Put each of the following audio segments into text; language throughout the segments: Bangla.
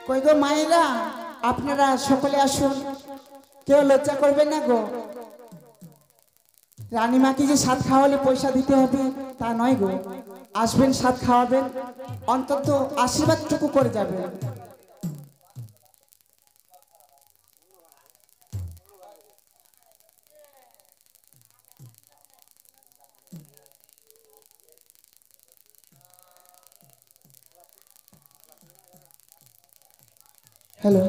কই গো মায়েরা, আপনারা সকলে আসুন, কেউ লজ্জা করবেন না গো। রানীমাকে যে সাত খাওয়ালে পয়সা দিতে হবে তা নয় গো, আসবেন সাত খাওয়াবেন, অন্তত আশীর্বাদটুকু করে যাবেন। হ্যালো,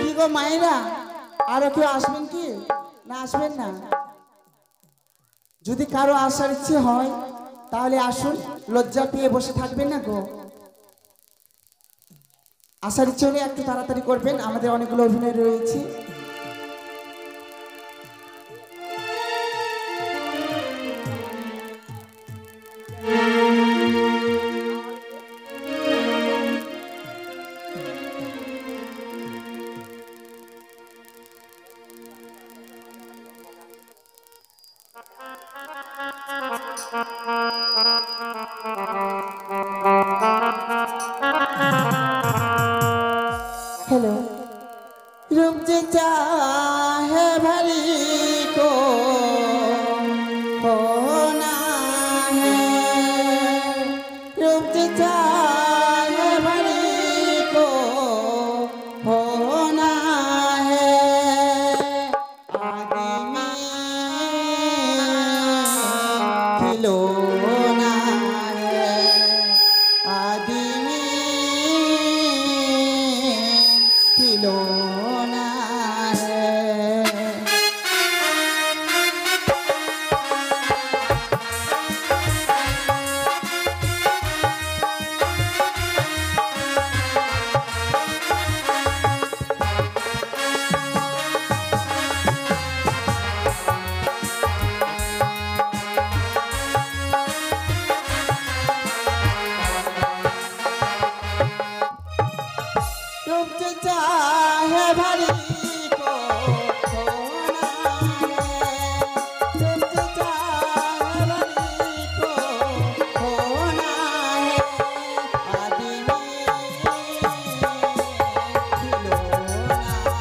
কি গো মায়েরা, আরো কেউ আসবেন কি না আসবেন না? যদি কারো আসার ইচ্ছে হয় তাহলে আসুন, লজ্জা পেয়ে বসে থাকবেন না গো। আসার ইচ্ছে হলে একটু তাড়াতাড়ি করবেন, আমাদের অনেকগুলো অভিনয় রয়েছে। हेलो, रुक जा है भरी को होना है, रुक जा है भरी को होना है, आदमी खिलौना है, आदमी खिलौना है। रुक जा है भरी को होना है, रुक जा है भरी को होना है, आदमी खिलौना है, आदमी खिलौना है।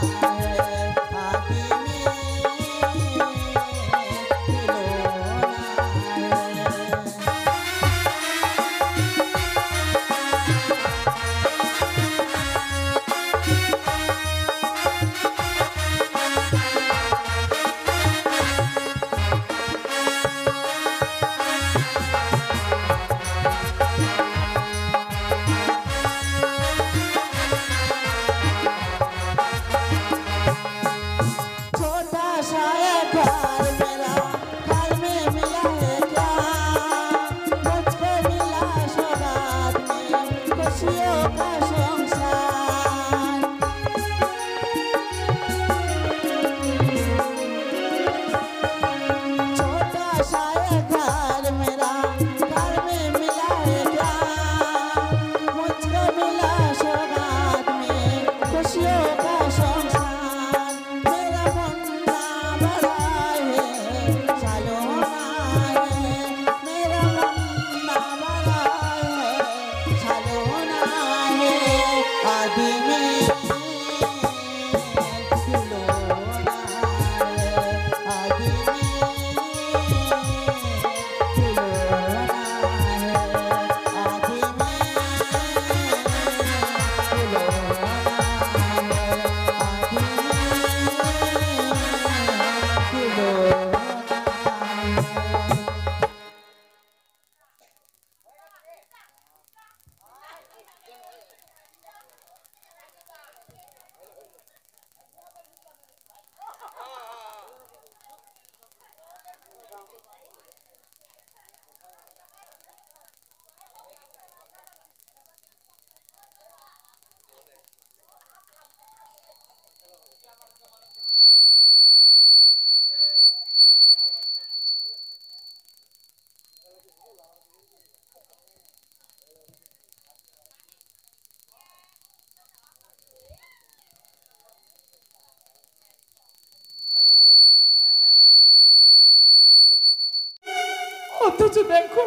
অথচ দেখো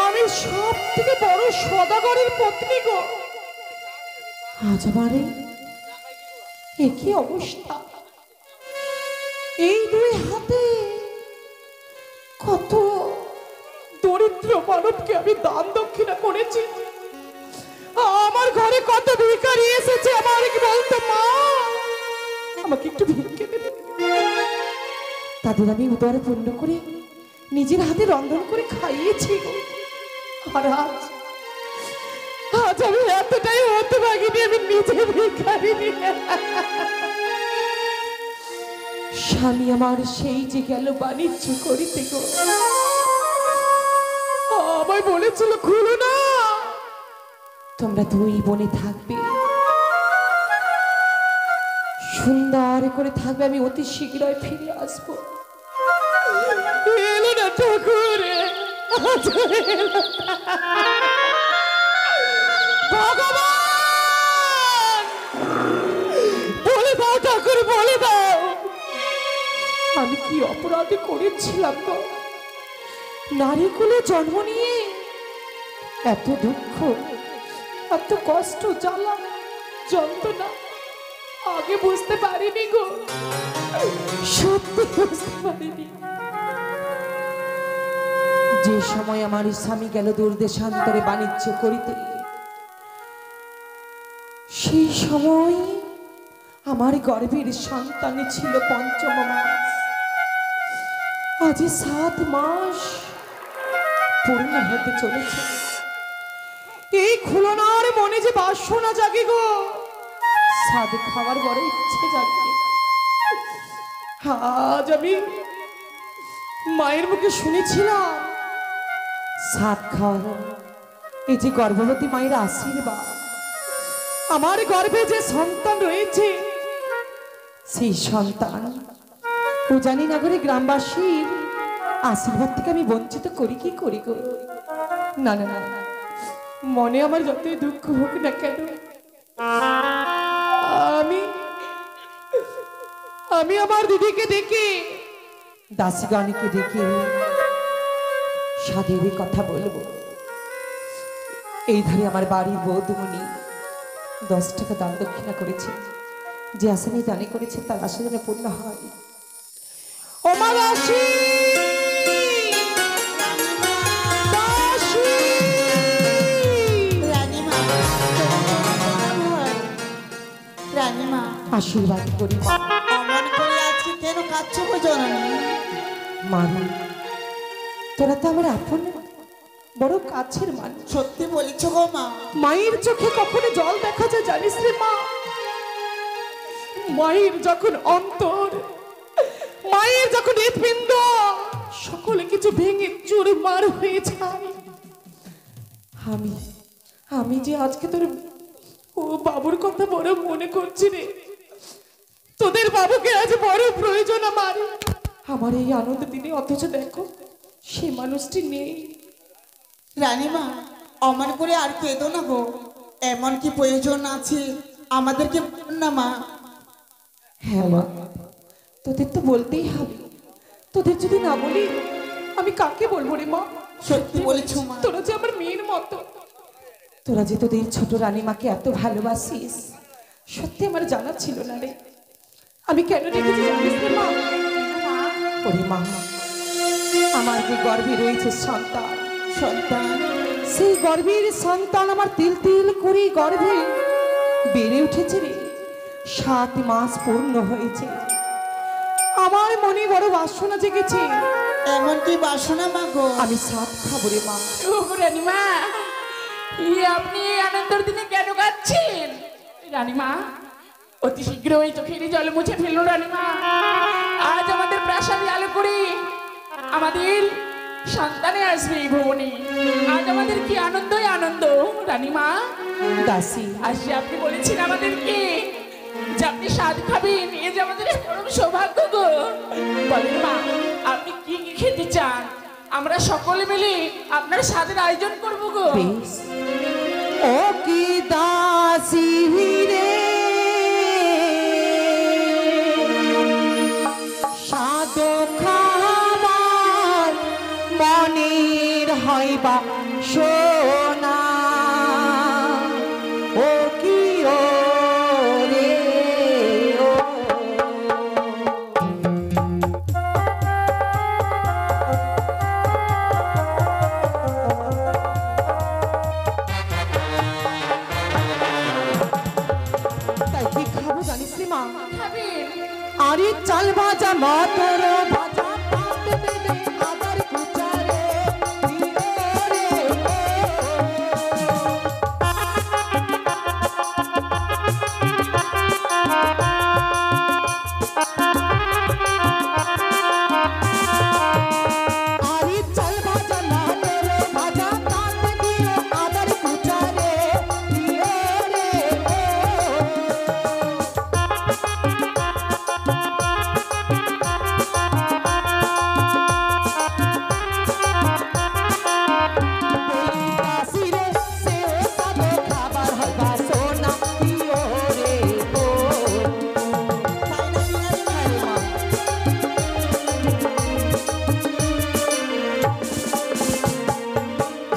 আমি সব থেকে বড় সদাগরের পত্নী গো, আজ আমার একই অবস্থা। এই দুই হাতে কত দরিদ্র মানবকে আমি দান দক্ষিণা করেছি। আমার ঘরে কত ভিখারি এসেছে, আমার কি বলতো মা আমাকে একটু ভিক্ষে দেবে, তাদের আমি উদর পূর্ণ করে নিজের হাতে রন্ধন করে খাইয়েছি। আর আজ আজ আমি এতটাই হতে পারিনি, আমি নিজে ভিখারিনি। স্বামী আমার সেই যে গেল বাণিজ্য করিতে গো, আমায় বলেছিল খুলো না, তোমরা দুই বোনে থাকবে, সুন্দর করে থাকবে, আমি অতি শীঘ্রই ফিরে আসবো। এলো না ঠাকুর, ভগবান বলে দাও ঠাকুর, বলে দাও আমি কি অপরাধ করেছিলাম গো? নারী কুলে জন্ম নিয়ে এত দুঃখ, এত কষ্ট, জ্বালা যন্ত্রণা আগে বুঝতে পারিনি গো, সত্যি বুঝতে পারিনি। যে সময় আমার স্বামী গেল দূর দেশান্তরে বাণিজ্য করিতে, সেই সময় আমার গর্ভের সন্তান ছিল পঞ্চম মাস। আজ 7 মাস পূর্ণ হতে চলেছে। এই খুলনার মনে যে বাসনা জাগে গো, স্বাদ খাওয়ার বড় ইচ্ছে জাগে। আজ আমি মায়ের মুখে শুনেছিলাম স্বাদ খাওয়ানো এই যে গর্ভবতী মায়ের আশীর্বাদ। আমার গর্ভে যে সন্তান রয়েছে, সেই সন্তান উজানিনগরে গ্রামবাসীর আশীর্বাদ থেকে আমি বঞ্চিত করি কি করি গো? না না না, মনে আমার যতই দুঃখ হোক না কেন, আমি আমার দিদিকে ডেকে, দাসীগণকে ডেকে সাধের কথা বলবো। এই ধারে আমার বাড়ির বৌদমণি 10 টাকা দান দক্ষিণা করেছে, যে আসামি দানে করেছে তার আশা যেন পূর্ণ হয়। ও মা দাসী, আশীর্বাদ করি। অমন করে আজকে কেন কাঁদছো গো জননী? মারি, তোরা তো আমার আপন বড় কাছের মানুষ। সত্যি বলছো গো মা? মায়ের চোখে কখনো জল দেখা যায় জানিস রে মা? মায়ের যখন অন্তর, মায়ের যখন হৃৎপিণ্ড, সকলে কিছু ভেঙে চুরমার হয়ে যায়। আমি যে আজকে তোর ও বাবুর কথা বড় মনে করছি রে। তোদের বাবুকে আজ বড় প্রয়োজন আমার এই আনন্দ দিনে, অথচ দেখো সে মানুষটি নেই। রানীমা, অমন করে আর কেঁদো না গো, এমন কি প্রয়োজন আছে আমাদেরকে না মা? হ্যাঁ মা, তোদের তো বলতেই হবে, তোদের যদি না বলি আমি কাকে বলবো রে মা? সত্যি বলেছো মা, তোরা যে আমার মেয়ের মতো, তোরা যে তোদের ছোট রানীমাকে এত ভালোবাসিস, সত্যি আমার জানা ছিল না রে। আমি কেন রেখেছি জানিস রে মা? ওরে মা, আমার যে গর্ভে রয়েছে সন্তান, সেই গর্ভের সন্তান আমার তিল তিল করে গর্ভে বেড়ে উঠেছে রে। 7 মাস পূর্ণ হয়েছে, আমার মনে বড় বাসনা জেগেছে। এমন কি বাসনা মা গো? আমি 7 খাবো রে মা। রানীমা, আপনি আনন্দের দিনে কেন কাঁদছেন? রানীমা, অতি শীঘ্র ওই চোখের জল মুছে ফেলুন রানীমা। আজ আমাদের প্রাসাদে আলো করে আমাদের সন্তানে আসবে এই ভবনে। আজ আমাদের কি আনন্দই আনন্দ রানীমা। দাসী, আজ আপনি বলেছেন আমাদেরকে যে আপনি স্বাদ খাবেন, এ যে আমাদের পরম সৌভাগ্য গো। বলেন মা, আপনি কি কি খেতে চান? আমরা সকলে মিলে আপনার স্বাদের আয়োজন করবো গো। বেশ। ও কি দাসী রে স্বাদ খাবার মনের হইবা সোনা, ও কি ও রে ও। তাই কি খাবো জানিস রে মা? খাবেন? আরে চাল ভাজা মটর ভাজা পাত দেবে আদার কুচারে দিও রে আরে চাল ভাজা মটর ভাজা পাত দিও আদার কুচারে দিও রে বাসিরে সে সাদো খাবার হবা সোনা দিও রে ও।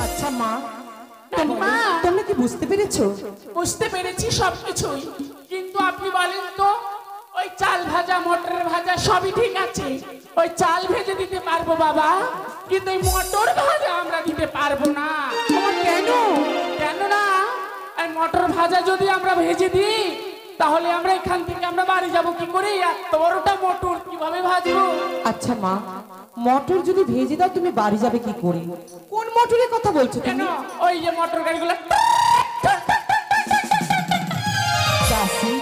আচ্ছা মা, মা, তোমরা কি বুঝতে পেরেছো? বুঝতে পেরেছি সবকিছুই, কিন্তু আপনি বলেন তো, ওই চাল ভাজা মটর ভাজা সবই ঠিক আছে, ওই চাল ভেজে দিতে পারবো বাবা, কিন্তু ওই মটর ভাজা আমরা দিতে পারবো না। কেন? কেন না? এই মটর ভাজা যদি আমরা ভেজে দিই, তাহলে আমরা এখান থেকে আমরা বাড়ি যাব কি করে? এত বড়টা মটর কিভাবে ভাজবো? আচ্ছা মা, মটর যদি ভেজে দাও তুমি বাড়ি যাবে কি করে? কোন মটরের কথা বলছো কেন? তুমি? ওই যে মটর গাড়িগুলো। দাসী,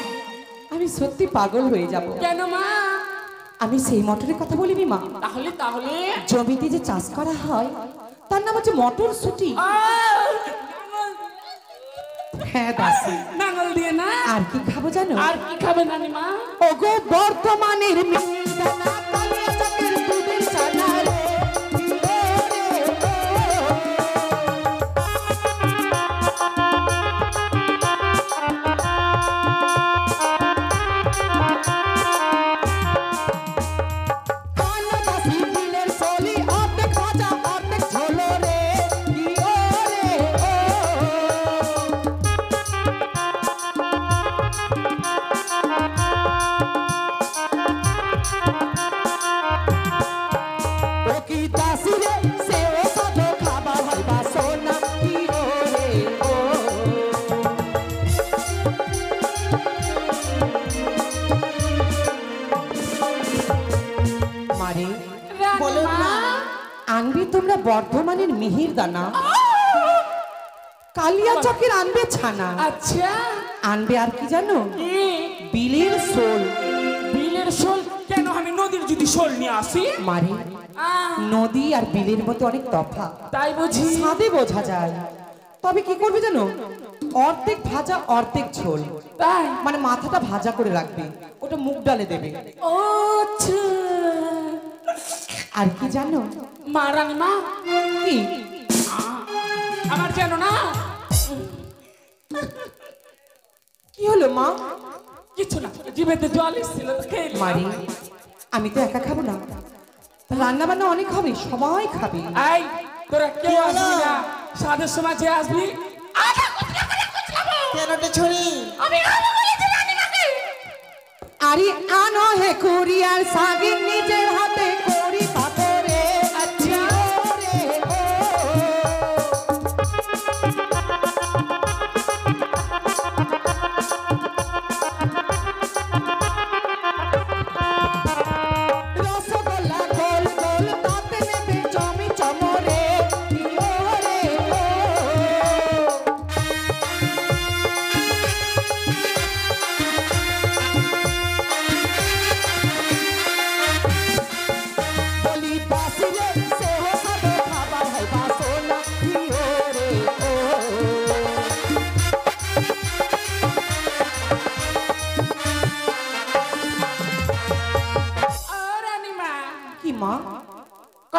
আমি সত্যি পাগল হয়ে যাব। কেন মা? আমি সেই মটরের কথা বলিনি মা। তাহলে তাহলে জমিতে যে চাষ করা হয় তার নাম হচ্ছে মটরশুঁটি। হ্যাঁ দাসী। নাঙল দিয়ে না? আর কি খাবো জানো? আর কি খাবে নানিমা? ওগো বর্তমানের মিহিদানা কালিয়া চকের দুধের ছানা রে দিও রে ও। দাসী দিলের সলি অর্ধেক ভাজা অর্ধেক ঝোলো রে দিও রে ও। ও কি দাসী রে সে ও সাধো খাবার হইবা সোনা দিও রে ও। মারে বলুন না। আনবি তোমরা বর্ধমানের মিহির দানা, কালিয়া চকের আনবে ছানা, আচ্ছা, আনবে আর কি জানো? কি? বিলের শোল। বিলের শোল? কেন, আমি নদীর যদি শোল নিয়ে আসি? মারে নদী আর বিলের মধ্যে অনেক তফাৎ, তাই বুঝি? সাদে বোঝা যায়। তবে কি করবে জানো? অর্ধেক ভাজা অর্ধেক ঝোল, তাই? মানে মাথাটা ভাজা করে রাখবে, ওটা মুগ ডালে দেবে। ও আচ্ছা। আর কি জানো? মা, রানীমা, কি? আমার জানো না? কি হলো মা? কিছু না, জিভেতে জল এসেছিল তো খেয়ে নিলাম। মারি আমি তো একা খাবো না, রান্না বান্না অনেক হবে, সবাই খাবে। এই, তোরা কেউ আসবি না, সাদের সময় যে আসবি কেন রে ছড়ি? আমি খাবো বলেছি রানীমাকে। আরে আনো হে কুরিয়ার সাগিন নিজের হাতে করি পাথরে। আচ্ছা। রে ও। রসগোল্লা গোল গোল তাতে নেবে জমি চমরে দিও রে ও।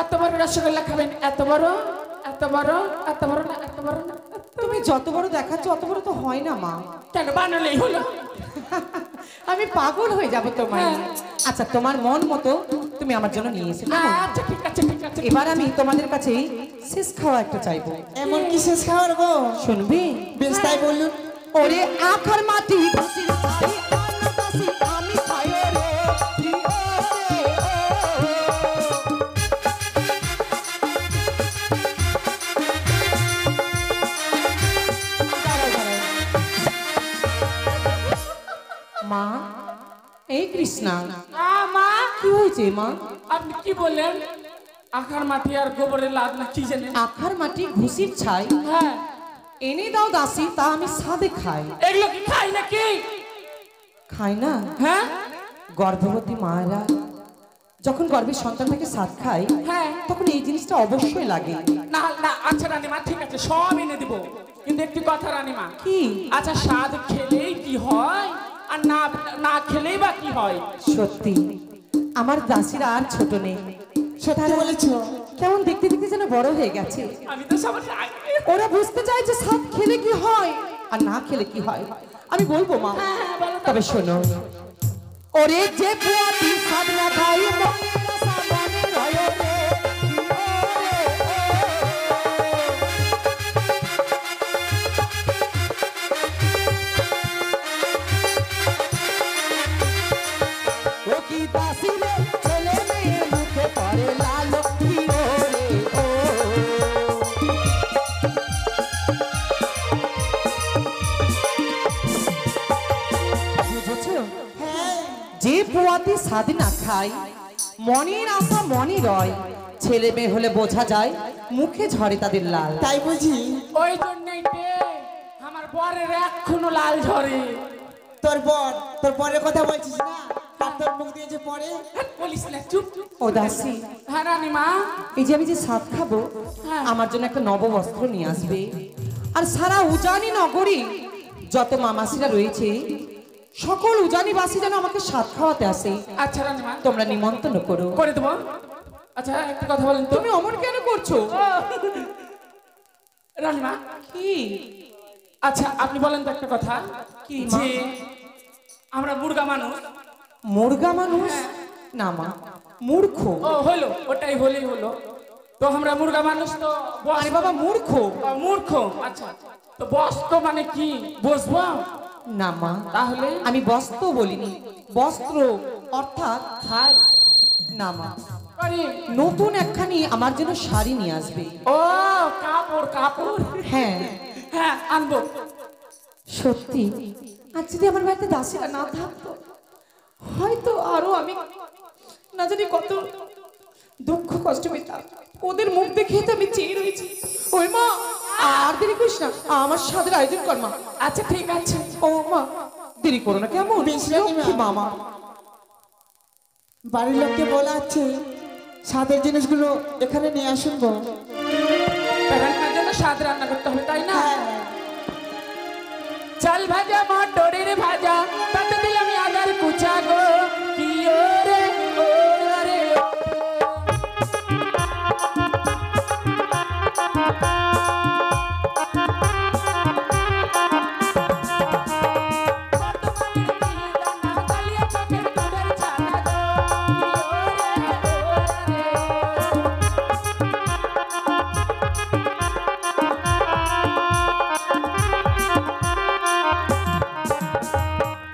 এত বড় রসগোল্লা খাবেন, এত বড়, এত বড়, এত বড় না, এত বড় না। তুমি যত বড় দেখাচ্ছ অত বড় তো হয় না মা। কেন বানালেই হলো? আমি পাগল হয়ে যাব তোমায় হ্যাঁ। নিয়ে। আচ্ছা তোমার মন মতো তুমি আমার জন্য নিয়ে এসে কেমন? আচ্ছা ঠিক আছে, ঠিক আছে। এবার আমি তোমাদের কাছে শেষ খাওয়া একটা চাইবো। এমন কি শেষ খাওয়ার গো? শুনবি? বেশ তাই বলুন। ওরে আখার মাটি ঘুষির ছাই, আনারসি আমি খাই রে, প্রিয় রে, মা এই কৃষ্ণা মা কি হয়েছে মা? আপনি কি বললেন? আখার মাটি আর গোবরের লাদ না কি জানেন? আখার মাটি ঘুষির ছাই হ্যাঁ, এনে দাও দাসি, তা আমি সাদে খাই। এগুলো কি খাই নাকি? খাই না? হ্যাঁ গর্ভবতী মায়েরা যখন গর্ভের সন্তানটাকে সাদ খায় হ্যাঁ। তখন এই জিনিসটা অবশ্যই লাগে। না না, আচ্ছা রানীমা ঠিক আছে, সব এনে দিব, কিন্তু একটি কথা রানীমা। কি? আচ্ছা স্বাদ খেলেই কি হয় আর না না খেলেই বা কি হয়? সত্যি আমার দাসীরা আর ছোট নেই। সত্যি বলেছো। কেমন দেখতে দেখতে যেন বড় হয়ে গেছে। আমি তো সবার আগে ওরা বুঝতে চায় যে সাদ খেলে কি হয় আর না খেলে কি হয়। আমি বলবো মা, তবে শোনো। ওরে যে পুয়াতি সাদ না খাই মনের আশা মনে রয় রে, ও কি দাসী রে, ছেলে মেয়ের মুখে পড়ে লাল প্রিয় রে, ও বুঝেছো? যে পোয়াতি স্বাদ না খায় মনের আশা মনে রয়, ছেলে মেয়ে হলে বোঝা যায় মুখে ঝরে তাদের লাল। তাই বুঝি? ওই জন্যই আমার বরের এখনো লাল ঝরে। তোর বর, তোর বরের কথা বলছিস না? আর তোর মুখ দিয়ে যে পরে। বলিস না, চুপ। ও দাসী, হ্যাঁ রানীমা। এই যে আমি যে স্বাদ খাবো হ্যাঁ। আমার জন্য একটা নববস্ত্র নিয়ে আসবে। আর সারা উজানি নগরী যত মামাসিরা রয়েছে সকল উজানিবাসী যেন আমাকে স্বাদ খাওয়াতে আসে। আচ্ছা রানীমা, তোমরা নিমন্ত্রণ করো। করে দেবো। আচ্ছা একটা কথা বলেন তো তুমি অমন কেন করছো? রানীমা। কি? আচ্ছা আপনি বলেন তো একটা কথা, কি মা? যে আমরা মুরগা মানুষ। মুরগা মানুষ না মা, মূর্খ। ও হলো, ওটাই হলেই হলো। তো আমরা মুরগা মানুষ তো আরে বাবা মূর্খ মূর্খ। আচ্ছা তো বস্ত্র মানে কি বসবো? না মা, তাহলে আমি বস্ত্র বলিনি, বস্ত্র অর্থাৎ খাই না মা, করি। নতুন একখানি আমার জন্য শাড়ি নিয়ে আসবে। ও কাপড় কাপড়, হ্যাঁ হ্যাঁ আনবো। সত্যি, আর যদি আমার বাড়িতে দাসীরা না থাকতো হয়তো আরো আমি না জানি কত দুঃখ কষ্ট পেতাম। ওদের মুখ দেখে তো আমি চেয়ে রয়েছি। ওই মা আর দেরি করিস না, আমার সাদের আয়োজন কর মা। আচ্ছা ঠিক আছে। ও মা দেরি করো না কেমন? বেশ রানীমা। লক্ষ্মী মামা। বাড়ির লোককে বলা আছে স্বাদের জিনিসগুলো এখানে নিয়ে আসুন গো। রান্নার জন্য স্বাদ রান্না করতে হবে তাই না? হ্যাঁ। চাল ভাজা মটরের ভাজা, তাতে দিলাম আদার কুচা গো, কি ওরে ওরে ও।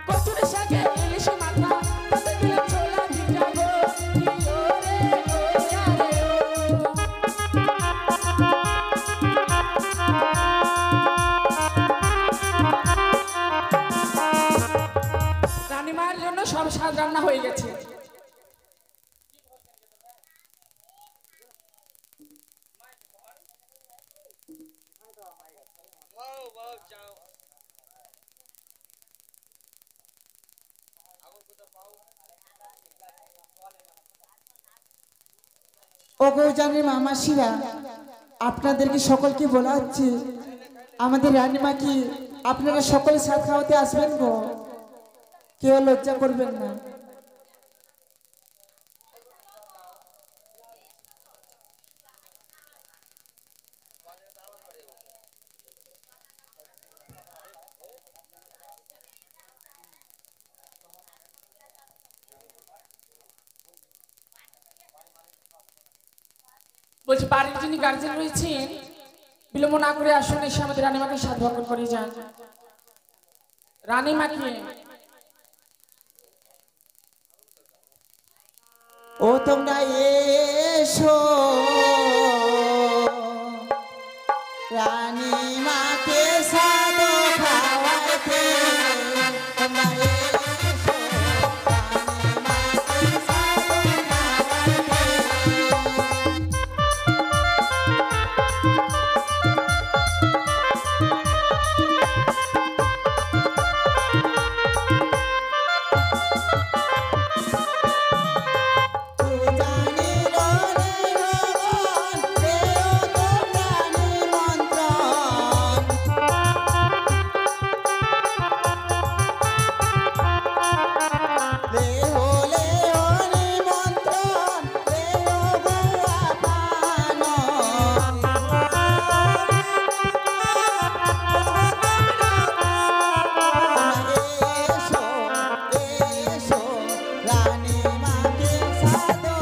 কচুরে শাকে ইলিশ মাথা, তাতে দিলাম ছোলা ভিজা গো, কি ওরে ওরে ও। রানীমার জন্য সব স্বাদ রান্না হয়ে গেছে। ও গো জানেন মামাসিরা, আপনাদেরকে সকলকে বলা হচ্ছে আমাদের রানীমা কি আপনারা সকলে স্বাদ খাওয়াতে আসবেন গো, কেউ লজ্জা করবেন না। বলছি বাড়ির যিনি গার্জেন রয়েছেন বিলম্ব না করে আসুন, এসে আমাদের রানীমাকে সাত ভক্ষণ করে যান। রানীমাকে ও তোমরা এসো রানী মাকে সাদো খাওয়াইতে, তোমরা এসো রানী মাকে সাদো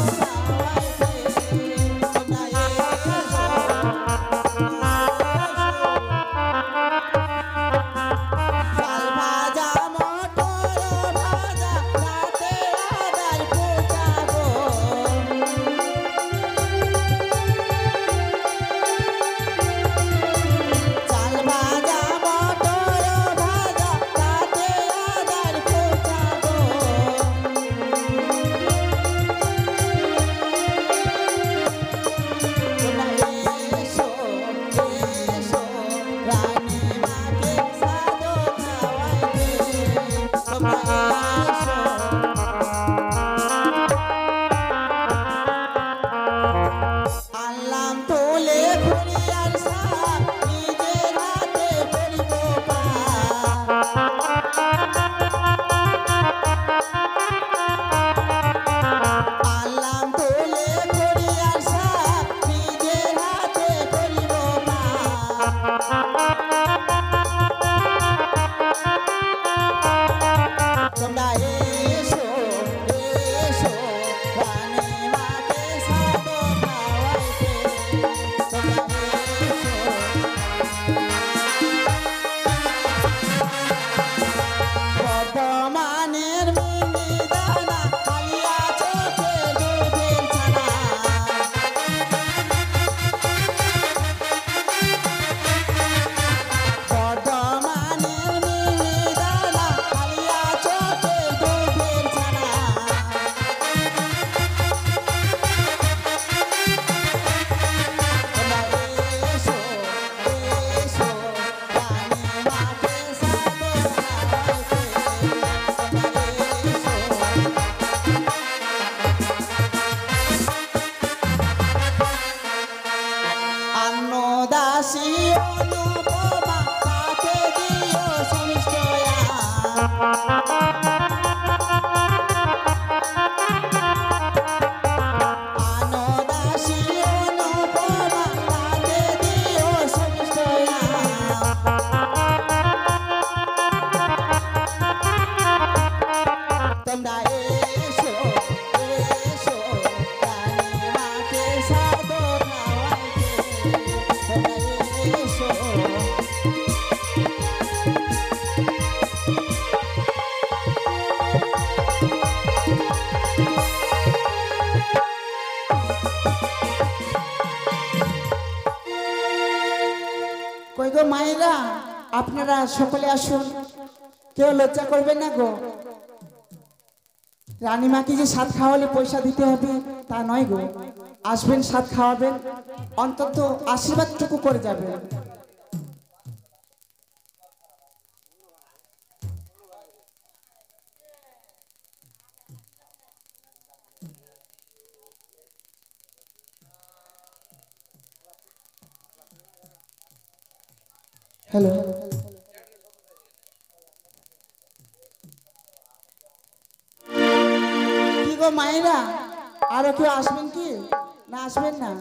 মায়েরা আপনারা সকলে আসুন, কেউ লজ্জা করবেন না গো। রানীমাকে যে সাত খাওয়ালে পয়সা দিতে হবে তা নয় গো, আসবেন সাত খাওয়াবেন, অন্তত আশীর্বাদটুকু করে যাবেন। হ্যালো, কি গো মায়েরা, আরো কেউ আসবেন কি না আসবেন না?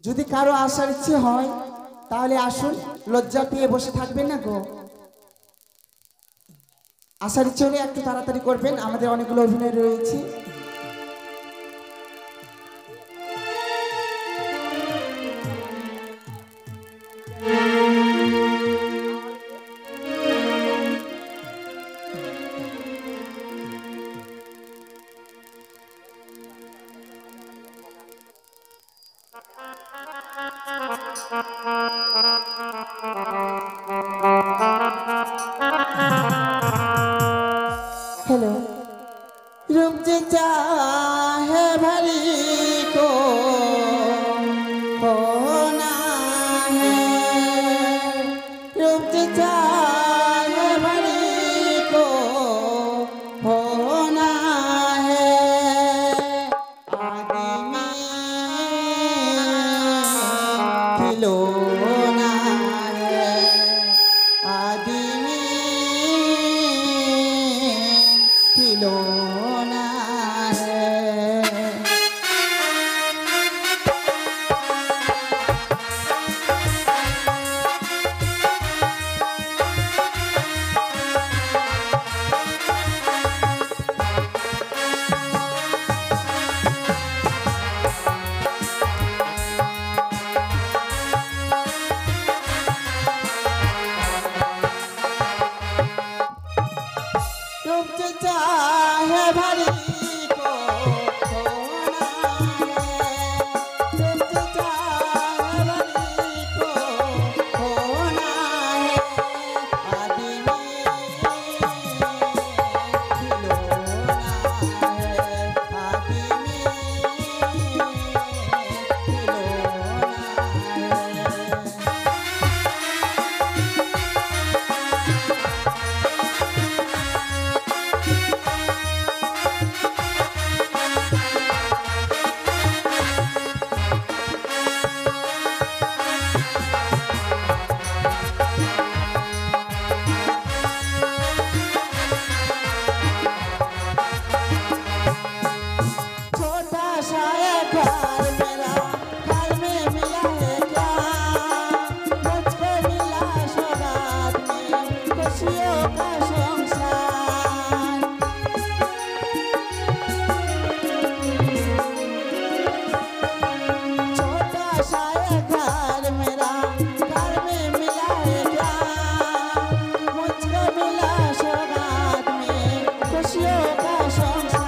যদি কারো আসার ইচ্ছে হয় তাহলে আসুন, লজ্জা পেয়ে বসে থাকবেন না গো। আসার ইচ্ছে হলে একটু তাড়াতাড়ি করবেন, আমাদের অনেকগুলো অভিনয় রয়েছে। हेलो रूप जे चाहे भरी को होना है, रूप जे चाहे भरी को होना है। आदमी खिलौना है, आदमी खिलौना है। रूप जे चाहे भरी को होना है, रूप जे चाहे भरी को होना है। आदमी खिलौना है, आदमी खिलौना है। छोटा सा एक घर मेरा, घर में मिला है क्या, मुझको मिला सौगात में खुशियों का संसार। छोटा सा एक घर मेरा, घर में मिला है क्या, मुझको मिला सौगात में खुशियों का संसार।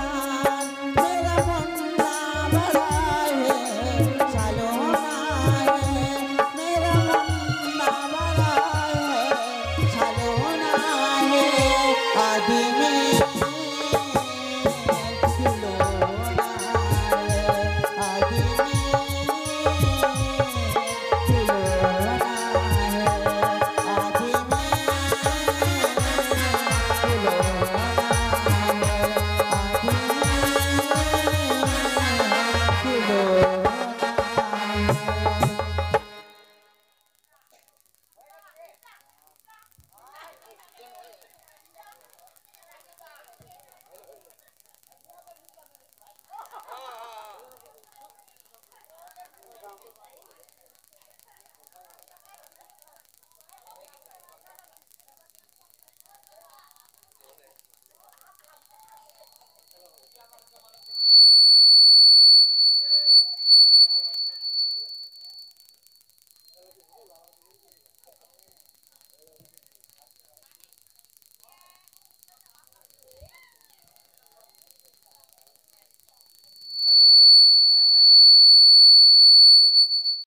मेरा मुन्ना बड़ा है सालोना है, मेरा मुन्ना बड़ा है सालोना है। आदमी